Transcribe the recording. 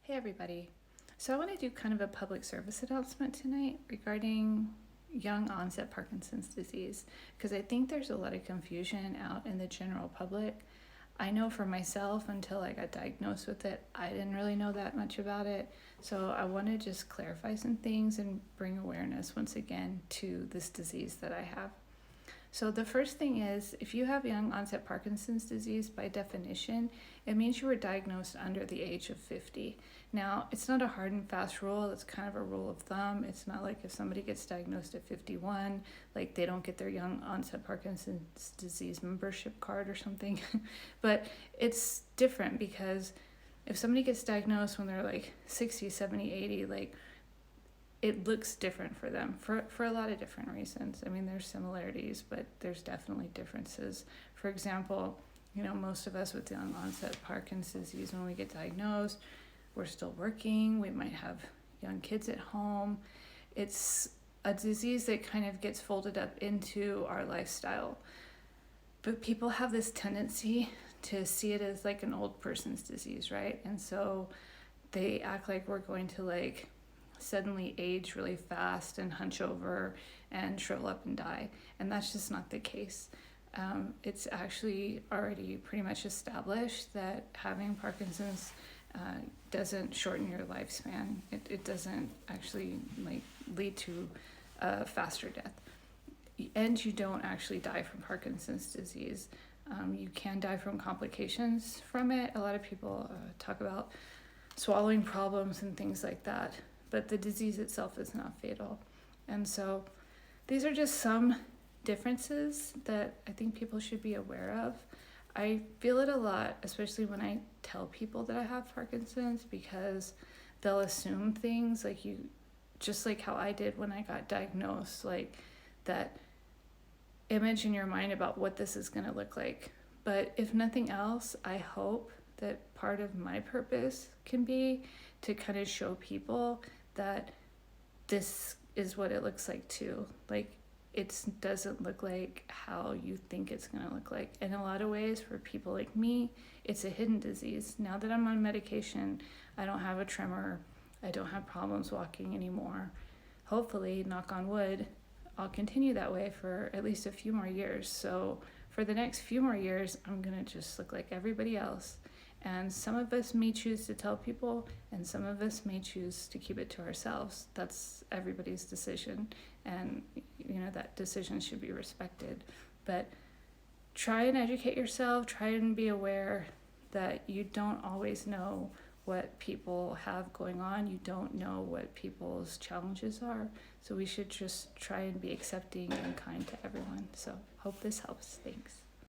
Hey everybody. So I want to do kind of a public service announcement tonight regarding young onset Parkinson's disease because I think there's a lot of confusion out in the general public. I know for myself, until I got diagnosed with it, I didn't really know that much about it. So I want to just clarify some things and bring awareness once again to this disease that I have. So the first thing is, if you have young onset Parkinson's disease, by definition, it means you were diagnosed under the age of 50. Now, it's not a hard and fast rule. It's kind of a rule of thumb. It's not like if somebody gets diagnosed at 51, like they don't get their young onset Parkinson's disease membership card or something. But it's different because if somebody gets diagnosed when they're like 60, 70, 80, like it looks different for them for a lot of different reasons. I mean, there's similarities, but there's definitely differences. For example, most of us with young onset Parkinson's disease, when we get diagnosed, we're still working, we might have young kids at home. It's a disease that kind of gets folded up into our lifestyle. But people have this tendency to see it as like an old person's disease, right? And so they act like we're going to suddenly age really fast and hunch over and shrivel up and die. And that's just not the case. It's actually already pretty much established that having Parkinson's doesn't shorten your lifespan. It doesn't actually lead to a faster death. And you don't actually die from Parkinson's disease. You can die from complications from it. A lot of people talk about swallowing problems and things like that, but the disease itself is not fatal. And so these are just some differences that I think people should be aware of. I feel it a lot, especially when I tell people that I have Parkinson's, because they'll assume things just like how I did when I got diagnosed, like that image in your mind about what this is going to look like. But if nothing else, I hope that part of my purpose can be to kind of show people that this is what it looks like too. It doesn't look like how you think it's going to look like. In a lot of ways, for people like me, it's a hidden disease. Now that I'm on medication, I don't have a tremor. I don't have problems walking anymore. Hopefully, knock on wood, I'll continue that way for at least a few more years. So for the next few more years, I'm going to just look like everybody else. And some of us may choose to tell people, and some of us may choose to keep it to ourselves. That's everybody's decision, and that decision should be respected. But try and educate yourself, try and be aware that you don't always know what people have going on. You don't know what people's challenges are. So we should just try and be accepting and kind to everyone. So hope this helps. Thanks.